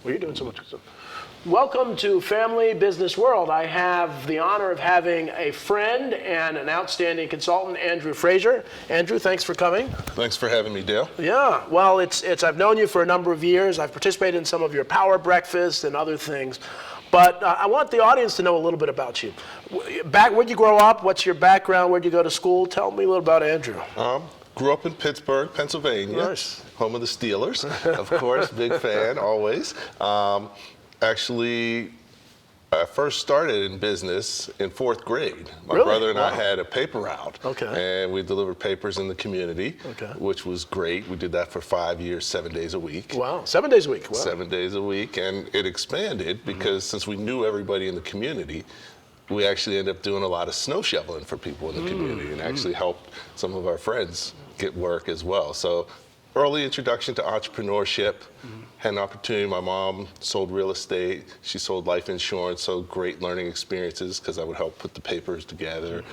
Well, you're doing so much good stuff. Welcome to Family Business World. I have the honor of having a friend and an outstanding consultant, Andrew Frazier. Andrew, thanks for coming. Thanks for having me, Dale. Yeah, well, I've known you for a number of years. I've participated in some of your power breakfasts and other things. But I want the audience to know a little bit about you. Where'd you grow up? What's your background? Where'd you go to school? Tell me a little about Andrew. Grew up in Pittsburgh, Pennsylvania. Nice. Home of the Steelers, of course, big fan, always. Actually, I first started in business in 4th grade. My brother and I had a paper route, and we delivered papers in the community, which was great. We did that for 5 years, 7 days a week. Wow, 7 days a week. Wow. 7 days a week, and it expanded because since we knew everybody in the community, we actually ended up doing a lot of snow shoveling for people in the community and actually helped some of our friends get work as well. So early introduction to entrepreneurship, had an opportunity. My mom sold real estate. She sold life insurance, so great learning experiences because I would help put the papers together.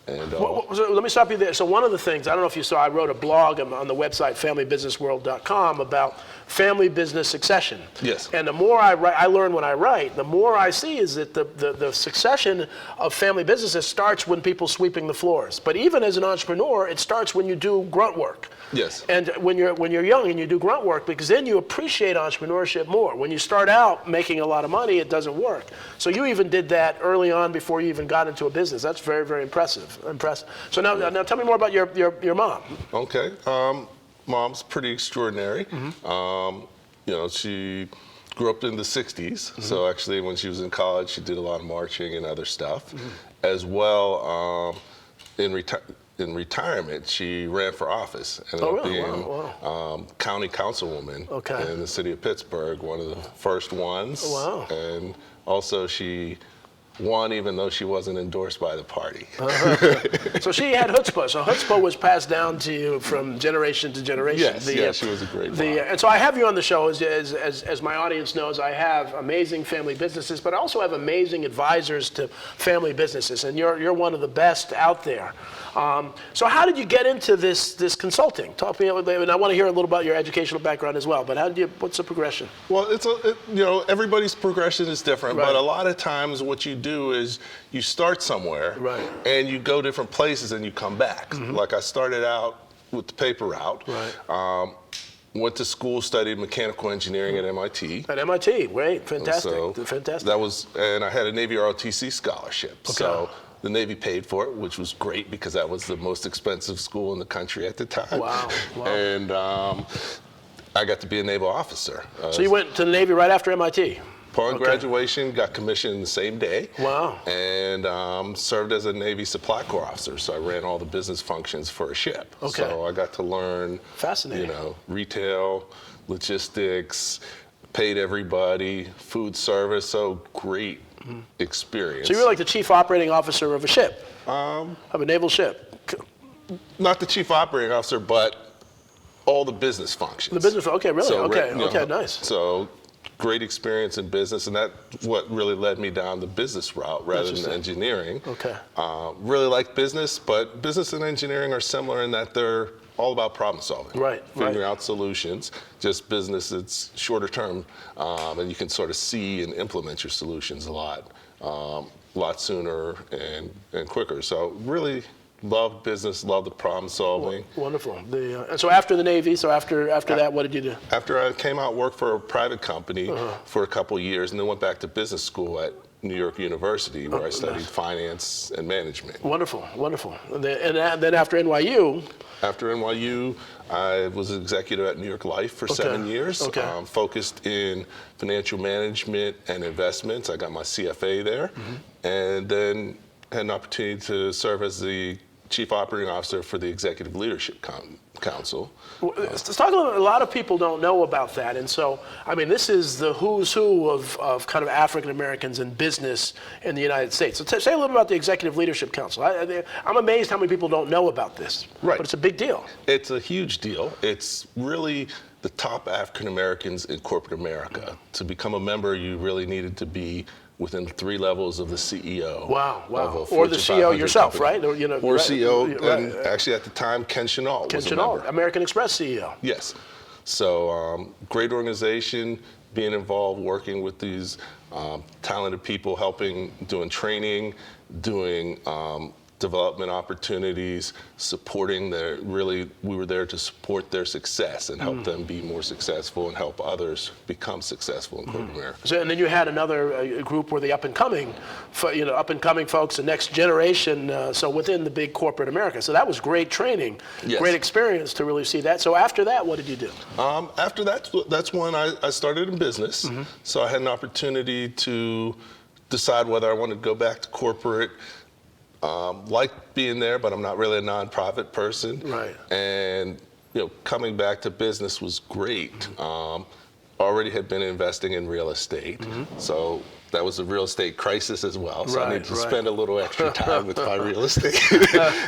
And, so let me stop you there. So one of the things, I don't know if you saw, I wrote a blog on the website familybusinessworld.com about family business succession. Yes. And the more I write, I learn when I write, the more I see is that the succession of family businesses starts when people sweeping the floors. But even as an entrepreneur, it starts when you do grunt work. Yes. And when you're young and you do grunt work, because then you appreciate entrepreneurship more. When you start out making a lot of money, it doesn't work. So you even did that early on before you even got into a business. That's very, very impressive. So now tell me more about your mom. Okay. Mom's pretty extraordinary. She grew up in the 60s. So actually when she was in college, she did a lot of marching and other stuff. As well, in retirement, she ran for office and ended up being county councilwoman in the city of Pittsburgh, one of the first ones. Wow. And also she won even though she wasn't endorsed by the party. So she had chutzpah. So chutzpah was passed down to you from generation to generation. Yes, she was a great mom. And so I have you on the show, as my audience knows, I have amazing family businesses, but I also have amazing advisors to family businesses, and you're one of the best out there. So how did you get into this consulting? Talk to me, and I want to hear a little about your educational background as well, but what's the progression? Well, everybody's progression is different, but a lot of times what you do is you start somewhere and you go different places and you come back. Like I started out with the paper route. Went to school, studied mechanical engineering at MIT. At MIT, great, fantastic, fantastic. And I had a Navy ROTC scholarship. So the Navy paid for it, which was great because that was the most expensive school in the country at the time. Wow. And I got to be a naval officer. So you went to the Navy right after MIT? Upon graduation, got commissioned the same day. Wow. And served as a Navy Supply Corps officer. So I ran all the business functions for a ship. So I got to learn, retail, logistics, paid everybody, food service. So great experience. So you were like the chief operating officer of a ship, of a naval ship. Not the chief operating officer, but all the business functions. The business, okay, really? So, okay, nice. So great experience in business, and that's what really led me down the business route rather than engineering. Really like business, but business and engineering are similar in that they're all about problem solving. Figuring out solutions. Just business, it's shorter term, and you can sort of see and implement your solutions a lot sooner and quicker. So really love business, love the problem solving. Wonderful. And so after the Navy, after that, what did you do? After I came out, worked for a private company for a couple of years, and then went back to business school at New York University, where I studied finance and management. Wonderful, wonderful. And then after NYU? After NYU, I was an executive at New York Life for 7 years, focused in financial management and investments. I got my CFA there, and then had an opportunity to serve as the Chief Operating Officer for the Executive Leadership Council. Let's talk a little bit. A lot of people don't know about that, and so, I mean, this is the who's who of kind of African Americans in business in the United States. So say a little about the Executive Leadership Council. I'm amazed how many people don't know about this, but it's a big deal. It's a huge deal. It's really the top African Americans in corporate America. To become a member, you really needed to be within 3 levels of the CEO. Wow. Or the CEO yourself, company. right? Or CEO, and actually at the time, Ken Chenault was a member. American Express CEO. Yes. So great organization, being involved, working with these talented people, helping, doing training, doing development opportunities, supporting we were there to support their success and help them be more successful and help others become successful in corporate America. So, and then you had another group where the up and coming folks, the next generation, so within the big corporate America. So that was great training, Yes. great experience to really see that. So after that, what did you do? After that, that's when I started in business. So I had an opportunity to decide whether I wanted to go back to corporate. Like being there, but I'm not really a nonprofit person. Right. And coming back to business was great. Already had been investing in real estate, so that was a real estate crisis as well. So I needed to spend a little extra time with my real estate,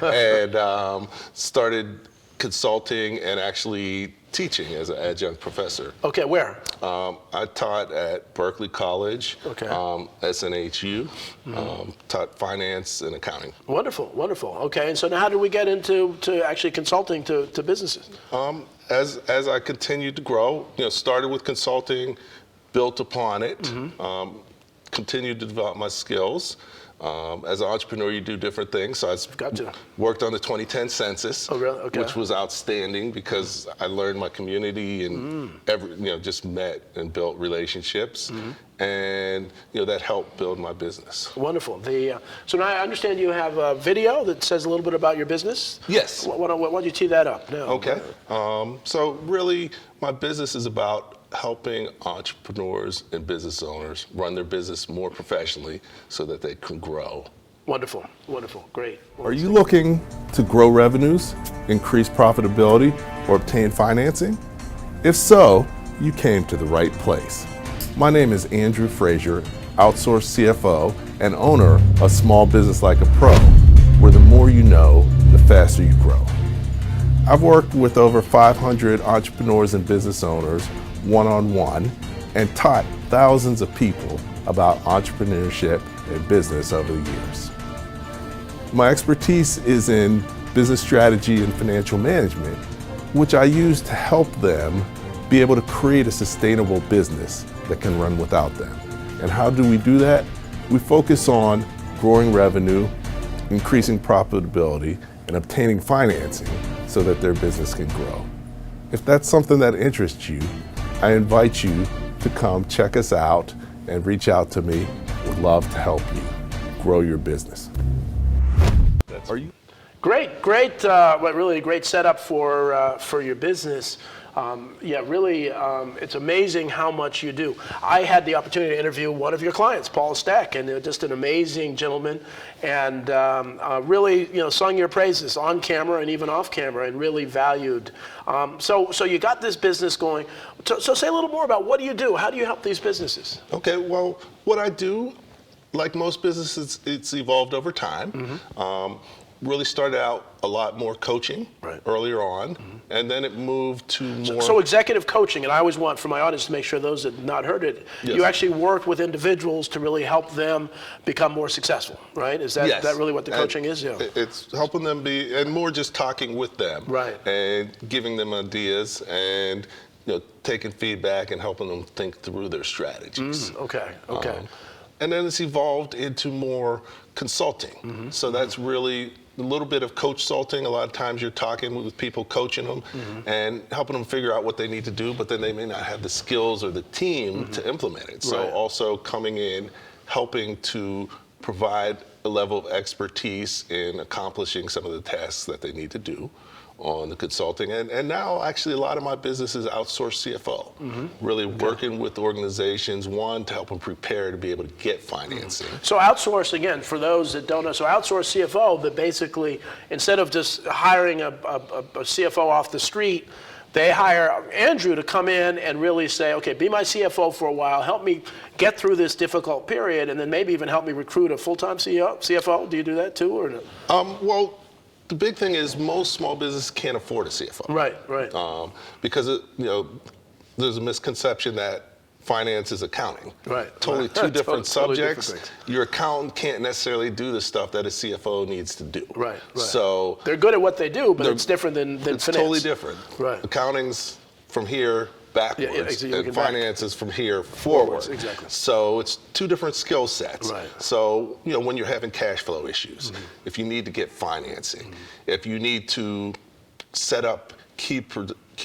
and started consulting and actually teaching as an adjunct professor. Okay, where? I taught at Berkeley College, SNHU, taught finance and accounting. Wonderful, wonderful. Okay, and so now how did we get into actually consulting to businesses? As I continued to grow, started with consulting, built upon it, continued to develop my skills. As an entrepreneur, you do different things. So I worked on the 2010 census, which was outstanding because I learned my community and just met and built relationships, and that helped build my business. Wonderful. So now I understand you have a video that says a little bit about your business. Yes. Why don't you tee that up? No. Okay. So really, my business is about helping entrepreneurs and business owners run their business more professionally so that they can grow. Wonderful, wonderful, great. Are you looking to grow revenues, increase profitability, or obtain financing? If so, you came to the right place. My name is Andrew Frazier, outsourced CFO and owner of Small Business Like a Pro, where the more you know, the faster you grow. I've worked with over 500 entrepreneurs and business owners one-on-one and taught thousands of people about entrepreneurship and business over the years. My expertise is in business strategy and financial management, which I use to help them be able to create a sustainable business that can run without them. And how do we do that? We focus on growing revenue, increasing profitability, and obtaining financing so that their business can grow. If that's something that interests you, I invite you to come check us out and reach out to me. We'd love to help you grow your business. Are you? Great, really a great setup for your business. Really, it's amazing how much you do. I had the opportunity to interview one of your clients, Paul Stack, and just an amazing gentleman, and really, sung your praises on camera and even off camera, and really valued. So you got this business going. So say a little more about what do you do? How do you help these businesses? Okay, well, what I do, like most businesses, it's evolved over time. Really started out a lot more coaching earlier on, and then it moved to more... So executive coaching, and I always want for my audience to make sure those that have not heard it, you actually work with individuals to really help them become more successful, right? Is that really what the coaching is? Yeah. It's helping them be, and more just talking with them, and giving them ideas, and taking feedback and helping them think through their strategies. Okay. And then it's evolved into more consulting. So that's really a little bit of coach-salting. A lot of times you're talking with people, coaching them, and helping them figure out what they need to do, but then they may not have the skills or the team to implement it. So also coming in, helping to provide a level of expertise in accomplishing some of the tasks that they need to do on the consulting. And now actually a lot of my business is outsourced CFO, really working with organizations, one, to help them prepare to be able to get financing. So outsource, again, for those that don't know, so outsource CFO, that basically, instead of just hiring a CFO off the street, they hire Andrew to come in and really say, okay, be my CFO for a while, help me get through this difficult period, and then maybe even help me recruit a full-time CFO. Do you do that too, or no? Well, the big thing is most small businesses can't afford a CFO. Right. Because there's a misconception that finance is accounting. Totally two different subjects. Totally different. Your accountant can't necessarily do the stuff that a CFO needs to do. So they're good at what they do, but it's different than it's finance. Totally different. Accounting's from here, backwards, you're and looking back. finance is from here forward. Exactly. So it's two different skill sets. Right. So, when you're having cash flow issues, if you need to get financing, if you need to set up key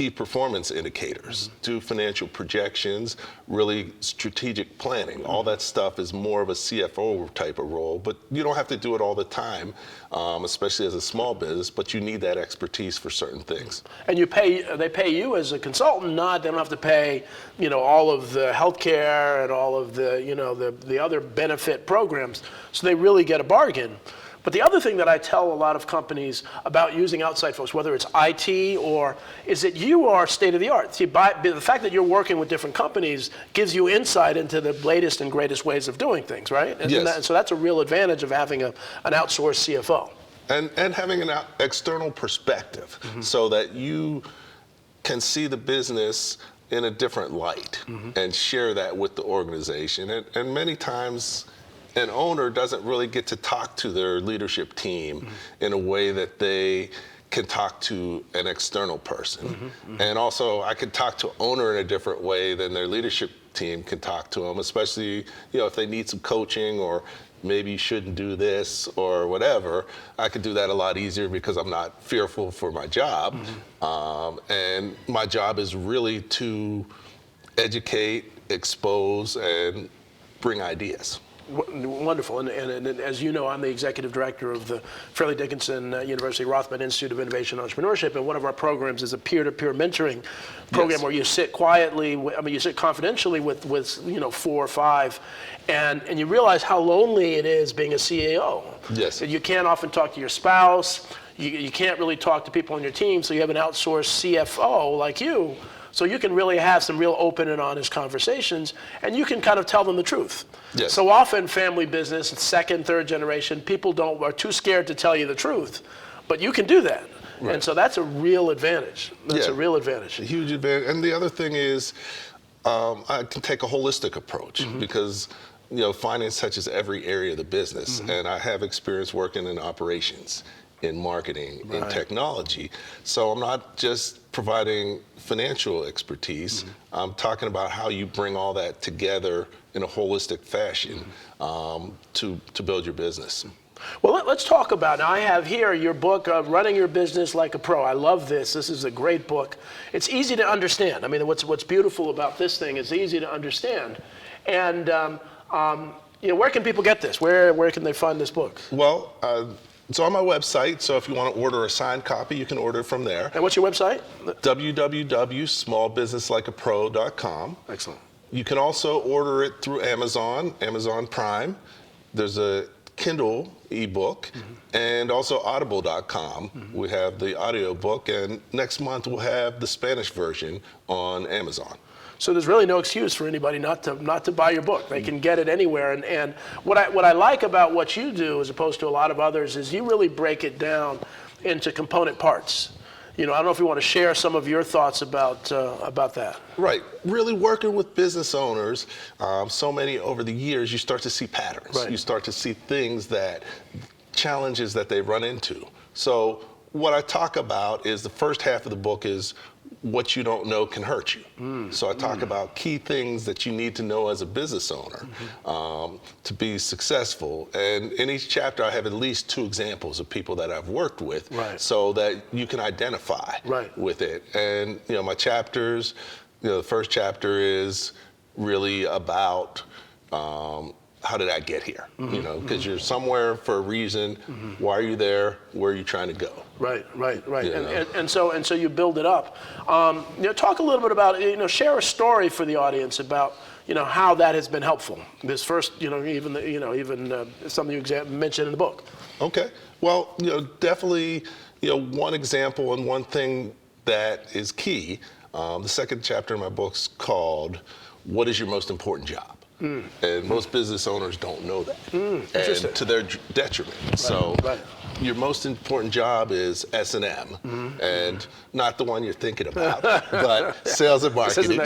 performance indicators, do financial projections, really strategic planning. All that stuff is more of a CFO type of role, but you don't have to do it all the time, especially as a small business, but you need that expertise for certain things. And they pay you as a consultant, they don't have to pay, all of the healthcare and all of the other benefit programs. So they really get a bargain. But the other thing that I tell a lot of companies about using outside folks, whether it's IT or, is that you are state of the art. See, the fact that you're working with different companies gives you insight into the latest and greatest ways of doing things, right? And so that's a real advantage of having an outsourced CFO. And having an external perspective so that you can see the business in a different light and share that with the organization. And many times, an owner doesn't really get to talk to their leadership team in a way that they can talk to an external person. And also, I could talk to owner in a different way than their leadership team can talk to them, especially if they need some coaching or maybe you shouldn't do this or whatever. I could do that a lot easier because I'm not fearful for my job. And my job is really to educate, expose, and bring ideas. Wonderful. And as you know, I'm the executive director of the Fairleigh Dickinson University Rothman Institute of Innovation and Entrepreneurship, and one of our programs is a peer-to-peer mentoring program where you sit quietly, you sit confidentially with 4 or 5, and you realize how lonely it is being a CEO. Yes. You can't often talk to your spouse, you can't really talk to people on your team, so you have an outsourced CFO like you, so you can really have some real open and honest conversations, and you can kind of tell them the truth. Yes. So often family business, second, third generation, people are too scared to tell you the truth, but you can do that. Right. And so that's a real advantage. That's a real advantage. A huge advantage. And the other thing is, I can take a holistic approach because finance touches every area of the business, and I have experience working in operations, in marketing, in technology. So I'm not just providing financial expertise. I'm talking about how you bring all that together in a holistic fashion to build your business. Well, let's talk about, now I have here your book, Running Your Business Like a Pro. I love this. This is a great book. It's easy to understand. I mean, what's beautiful about this thing is easy to understand. And where can people get this? Where can they find this book? Well, it's on my website, so if you want to order a signed copy, you can order it from there. And what's your website? www.smallbusinesslikeapro.com. Excellent. You can also order it through Amazon Prime. There's a Kindle ebook, and also audible.com. We have the audio book, and next month we'll have the Spanish version on Amazon. So there's really no excuse for anybody not to buy your book. They can get it anywhere. And what I like about what you do, as opposed to a lot of others, is you really break it down into component parts. I don't know if you want to share some of your thoughts about that. Right. Really working with business owners, so many over the years, you start to see patterns. Right. You start to see challenges that they run into. So what I talk about is the first half of the book is what you don't know can hurt you. So I talk about key things that you need to know as a business owner to be successful. And in each chapter, I have at least 2 examples of people that I've worked with so that you can identify with it. And, my chapters, the first chapter is really about how did I get here? Because you're somewhere for a reason. Why are you there? Where are you trying to go? Right. And so you build it up. Talk a little bit about, share a story for the audience about, how that has been helpful. This first, even something you mentioned in the book. Okay. Well, definitely, one example and one thing that is key. The second chapter in my book's called "What is Your Most Important Job?" And most business owners don't know that, and to their detriment. Your most important job is S&M, and not the one you're thinking about, but sales and marketing.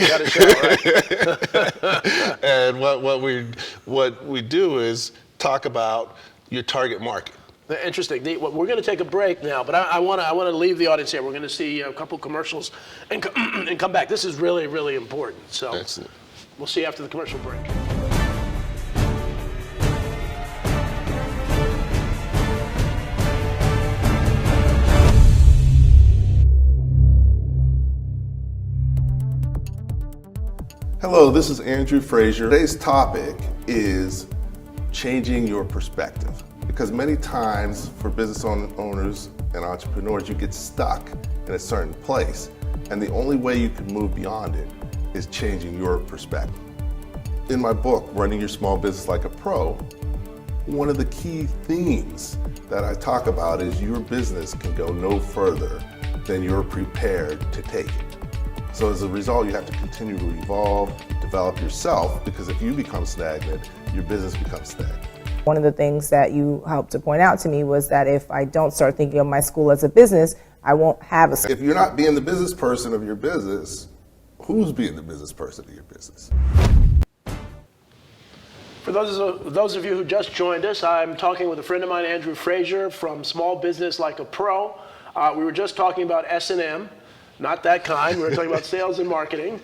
And what we do is talk about your target market. Interesting. We're going to take a break now, but I want to leave the audience here. We're going to see a couple commercials and come back. This is really, really important. So Excellent. We'll see you after the commercial break. Hello, this is Andrew Frazier. Today's topic is changing your perspective. Because many times for business owners and entrepreneurs, you get stuck in a certain place. And the only way you can move beyond it is changing your perspective. In my book, Running Your Small Business Like a Pro, one of the key themes that I talk about is your business can go no further than you're prepared to take it. So as a result, you have to continue to evolve, develop yourself, because if you become stagnant, your business becomes stagnant. One of the things that you helped to point out to me was that if I don't start thinking of my school as a business, I won't have a school. If you're not being the business person of your business, who's being the business person of your business? For those of you who just joined us, I'm talking with a friend of mine, Andrew Frazier, from Small Business Like a Pro. We were just talking about S&M. Not that kind. We were talking about sales and marketing.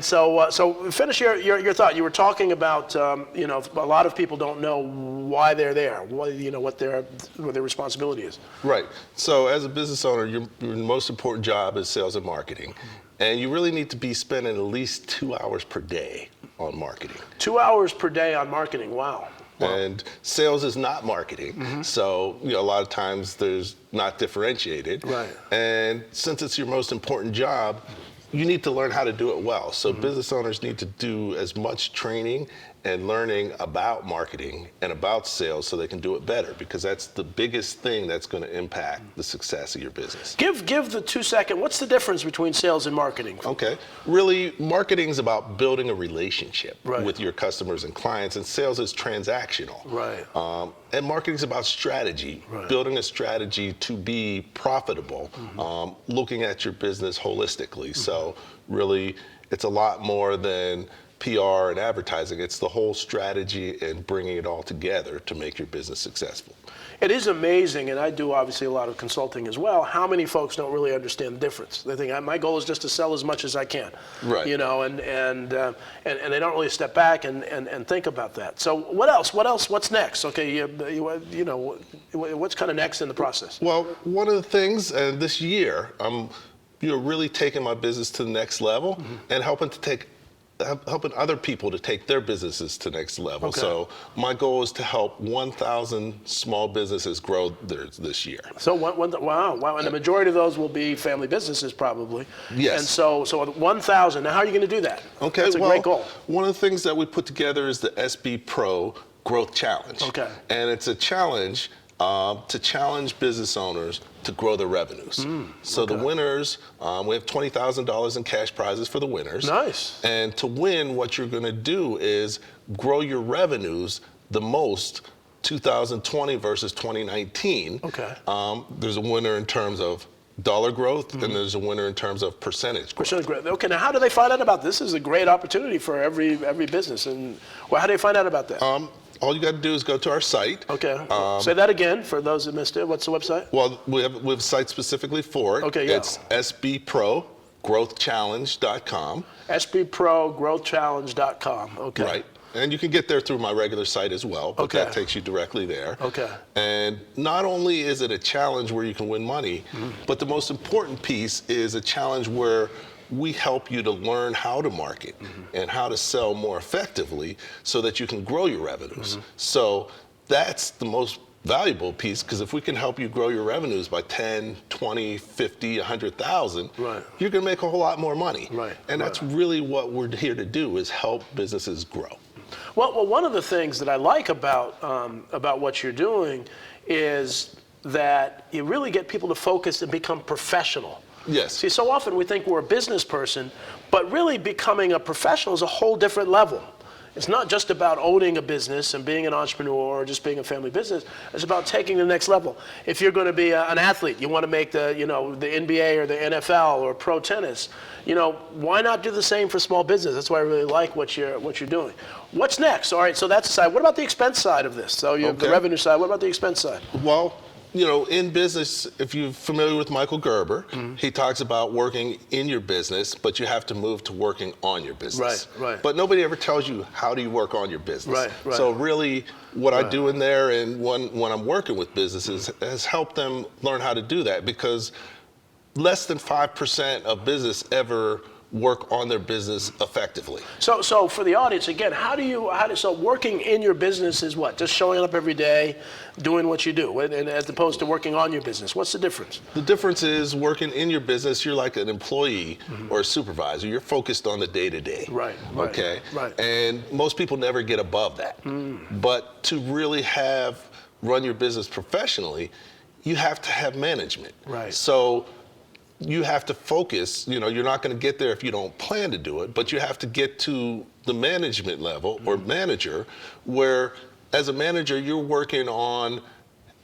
So finish your thought. You were talking about, a lot of people don't know why they're there, what their responsibility is. Right. So as a business owner, your most important job is sales and marketing. And you really need to be spending at least 2 hours per day on marketing. 2 hours per day on marketing. Wow. And sales is not marketing, so a lot of times there's not differentiated. Right. And since it's your most important job, you need to learn how to do it well. So business owners need to do as much training and learning about marketing and about sales so they can do it better, because that's the biggest thing that's going to impact the success of your business. Give the 2-second, what's the difference between sales and marketing? Okay. Really, marketing is about building a relationship Right. with your customers and clients, and sales is transactional. Right. And marketing is about strategy, Right. building a strategy to be profitable, looking at your business holistically. So really, it's a lot more than PR and advertising. It's the whole strategy and bringing it all together to make your business successful. It is amazing, and I do obviously a lot of consulting as well, how many folks don't really understand the difference. They think my goal is just to sell as much as I can. Right. And they don't really step back and think about that. So what else? What's next? Okay, what's kind of next in the process? Well, one of the things, and this year, I'm really taking my business to the next level and helping other people to take their businesses to the next level. Okay. So my goal is to help 1,000 small businesses grow theirs this year. So wow, and the majority of those will be family businesses probably. Yes. And so 1,000. Now, how are you going to do that? Okay, That's a great goal. One of the things that we put together is the SB Pro Growth Challenge. Okay. And it's a challenge to challenge business owners to grow their revenues. So the winners, we have $20,000 in cash prizes for the winners. Nice. And to win, what you're going to do is grow your revenues the most 2020 versus 2019. Okay. There's a winner in terms of dollar growth, and there's a winner in terms of percentage growth. Percentage growth. Okay, now how do they find out about this? This is a great opportunity for every business. And how do they find out about that? All you got to do is go to our site. Okay. Say that again for those that missed it. What's the website? Well, we have a site specifically for it. Okay, yeah. It's sbprogrowthchallenge.com. sbprogrowthchallenge.com. Okay. Right. And you can get there through my regular site as well, but Okay. that takes you directly there. Okay. And not only is it a challenge where you can win money, but the most important piece is a challenge where we help you to learn how to market and how to sell more effectively so that you can grow your revenues. So that's the most valuable piece, because if we can help you grow your revenues by 10, 20, 50, 100,000, Right. you're going to make a whole lot more money. Right. And that's really what we're here to do, is help businesses grow. Well, one of the things that I like about what you're doing is that you really get people to focus and become professional. Yes. See, so often we think we're a business person, but really becoming a professional is a whole different level. It's not just about owning a business and being an entrepreneur or just being a family business. It's about taking the next level. If you're going to be an athlete, you want to make the NBA or the NFL or pro tennis, why not do the same for small business? That's why I really like what you're doing. What's next? All right, so that's the side. What about the expense side of this? So you have the revenue side. What about the expense side? Well, in business, if you're familiar with Michael Gerber, he talks about working in your business, but you have to move to working on your business. Right. But nobody ever tells you how do you work on your business. Right. So really, what I do in there and when I'm working with businesses has helped them learn how to do that, because less than 5% of business ever work on their business effectively. So for the audience, again, so working in your business is what? Just showing up every day, doing what you do, and as opposed to working on your business. What's the difference? The difference is working in your business, you're like an employee or a supervisor. You're focused on the day-to-day. Right. Okay? Right. And most people never get above that. But to really run your business professionally, you have to have management. Right. So you have to focus. You're not going to get there if you don't plan to do it, but you have to get to the management level or manager, where as a manager, you're working on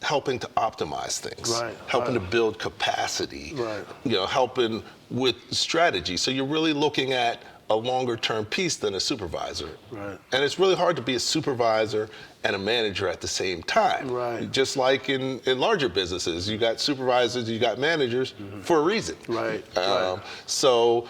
helping to optimize things, helping to build capacity, helping with strategy. So you're really looking at a longer term piece than a supervisor. Right. And it's really hard to be a supervisor and a manager at the same time. Right. Just like in larger businesses, you got supervisors, you got managers for a reason. Right. So,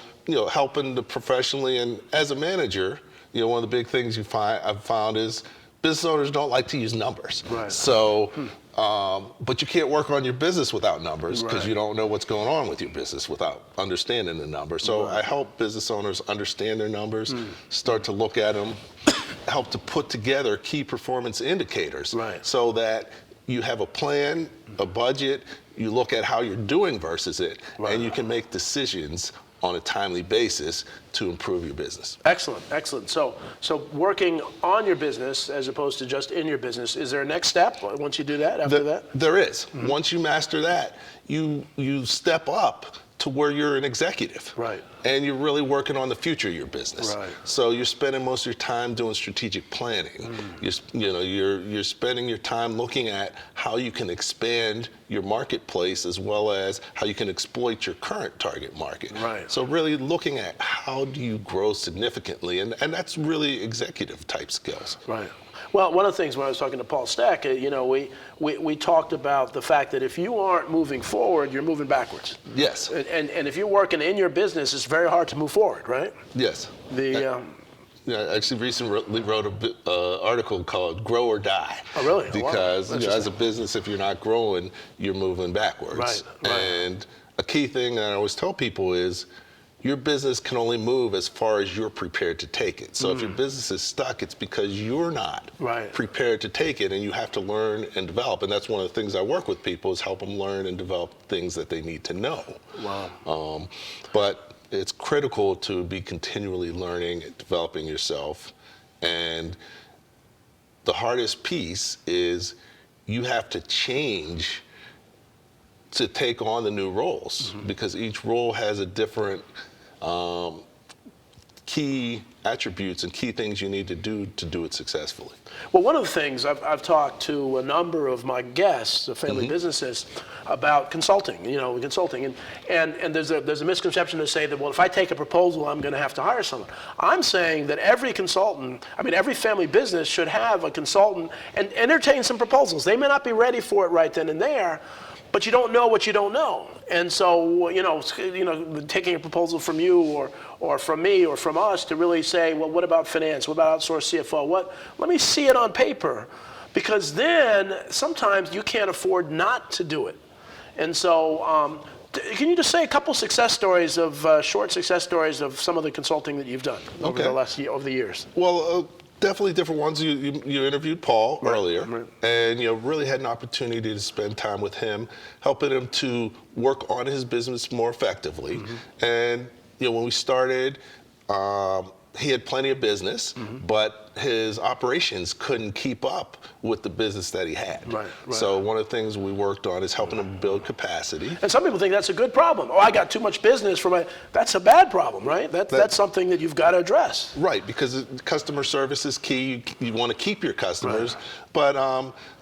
helping to professionally, and as a manager, one of the big things I've found is business owners don't like to use numbers. Right. So, but you can't work on your business without numbers, because Right. you don't know what's going on with your business without understanding the numbers. So I help business owners understand their numbers, start to look at them, help to put together key performance indicators, so that you have a plan, a budget, you look at how you're doing versus it, and you can make decisions on a timely basis to improve your business. Excellent. So working on your business as opposed to just in your business, is there a next step once you do that, after that? There is. Once you master that, you step up to where you're an executive. Right. And you're really working on the future of your business. Right. So you're spending most of your time doing strategic planning. You're spending your time looking at how you can expand your marketplace, as well as how you can exploit your current target market. Right. So really looking at how do you grow significantly, and that's really executive type skills. Right. Well, one of the things when I was talking to Paul Stack, we talked about the fact that if you aren't moving forward, you're moving backwards. Yes. And if you're working in your business, it's very hard to move forward, right? Yes. I actually recently wrote an article called "Grow or Die." Oh, really? Because as a business, if you're not growing, you're moving backwards. Right. And a key thing that I always tell people is, your business can only move as far as you're prepared to take it. So if your business is stuck, it's because you're not prepared to take it, and you have to learn and develop. And that's one of the things I work with people, is help them learn and develop things that they need to know. Wow. But it's critical to be continually learning and developing yourself. And the hardest piece is you have to change to take on the new roles, because each role has a different key attributes and key things you need to do it successfully. Well, one of the things I've talked to a number of my guests, the family businesses, about consulting. And there's a misconception to say that, well, if I take a proposal, I'm going to have to hire someone. I'm saying that every family business should have a consultant and entertain some proposals. They may not be ready for it right then and there, but you don't know what you don't know. And so, taking a proposal from you or from me or from us to really say, well, what about finance? What about outsourced CFO? Let me see it on paper, because then sometimes you can't afford not to do it. And so, can you just say a couple success stories short success stories of some of the consulting that you've done over the years? Well, definitely different ones. You interviewed Paul earlier, and really had an opportunity to spend time with him, helping him to work on his business more effectively. And when we started, he had plenty of business, but his operations couldn't keep up with the business that he had. Right. So one of the things we worked on is helping him build capacity. And some people think that's a good problem. Oh, I got too much business for my. That's a bad problem, right? That's something that you've got to address. Right, because customer service is key. You want to keep your customers, but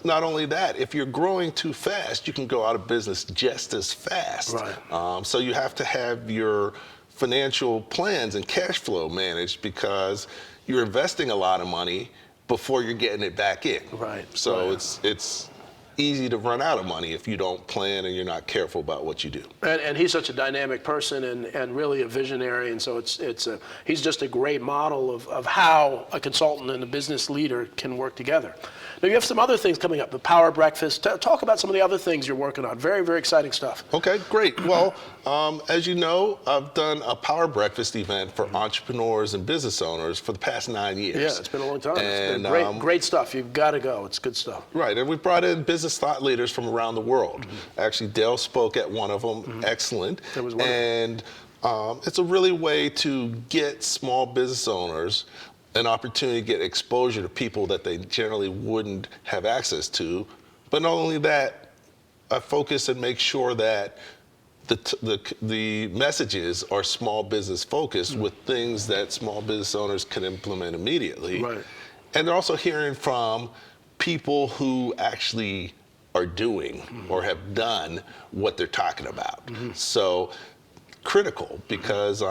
not only that, if you're growing too fast, you can go out of business just as fast. Right. So you have to have your financial plans and cash flow managed, because you're investing a lot of money before you're getting it back in. Right. So it's easy to run out of money if you don't plan and you're not careful about what you do. And he's such a dynamic person and really a visionary, and so he's just a great model of how a consultant and a business leader can work together. Now you have some other things coming up, the Power Breakfast. Talk about some of the other things you're working on. Very, very exciting stuff. Okay, great. Well, as you know, I've done a Power Breakfast event for entrepreneurs and business owners for the past 9 years. Yeah, it's been a long time. And, it's been great stuff. You've got to go. It's good stuff. Right, and we brought in business thought leaders from around the world. Actually, Dale spoke at one of them. Excellent. That was wonderful. And it's a really way to get small business owners an opportunity to get exposure to people that they generally wouldn't have access to. But not only that, I focus and make sure that the messages are small business focused with things that small business owners can implement immediately. Right. And they're also hearing from people who actually are doing or have done what they're talking about. So critical, because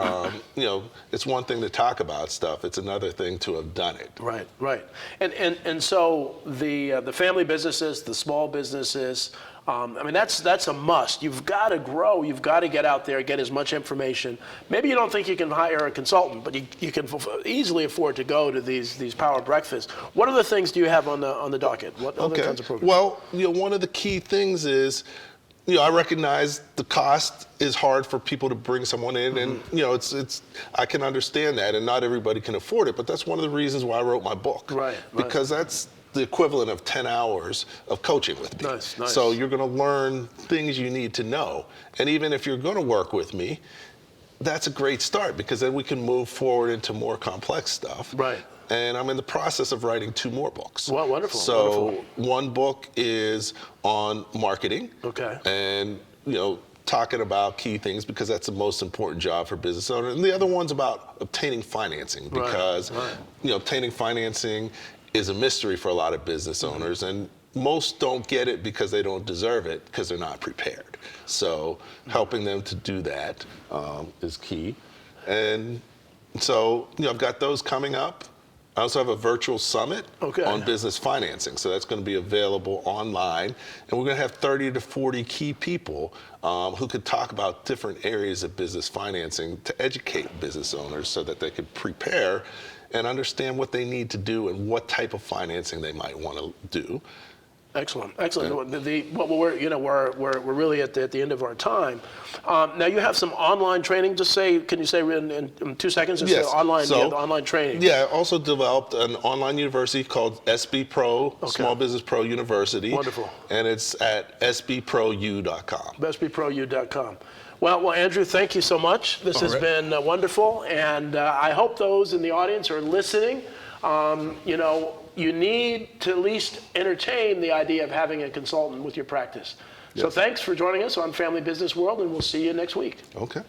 it's one thing to talk about stuff, it's another thing to have done it. Right. And so the family businesses, the small businesses, that's a must. You've got to grow. You've got to get out there, get as much information. Maybe you don't think you can hire a consultant, but you can easily afford to go to these Power Breakfasts. What other things do you have on the docket? What other kinds of programs? Well, one of the key things is, I recognize the cost is hard for people to bring someone in, and it's I can understand that, and not everybody can afford it. But that's one of the reasons why I wrote my book, because that's the equivalent of 10 hours of coaching with me. Nice. So you're going to learn things you need to know, and even if you're going to work with me, that's a great start, because then we can move forward into more complex stuff. Right. And I'm in the process of writing 2 more books. Well, wonderful. So one book is on marketing. Okay. And, talking about key things, because that's the most important job for business owners. And the other one's about obtaining financing, because, obtaining financing is a mystery for a lot of business owners. And most don't get it because they don't deserve it, because they're not prepared. So helping them to do that is key. And so, I've got those coming up. I also have a virtual summit on business financing. So that's going to be available online. And we're going to have 30 to 40 key people who could talk about different areas of business financing to educate business owners so that they could prepare and understand what they need to do and what type of financing they might want to do. Excellent. We're really at the end of our time. Now you have some online training. Can you say in 2 seconds? Yes. Online training. Yeah, I also developed an online university called SB Pro, Small Business Pro University. Wonderful. And it's at sbprou.com. sbprou.com. Well, Andrew, thank you so much. This has been wonderful, and I hope those in the audience are listening. You need to at least entertain the idea of having a consultant with your practice. Yes. So thanks for joining us on Family Business World, and we'll see you next week. Okay.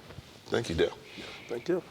Thank you, Dale. Thank you.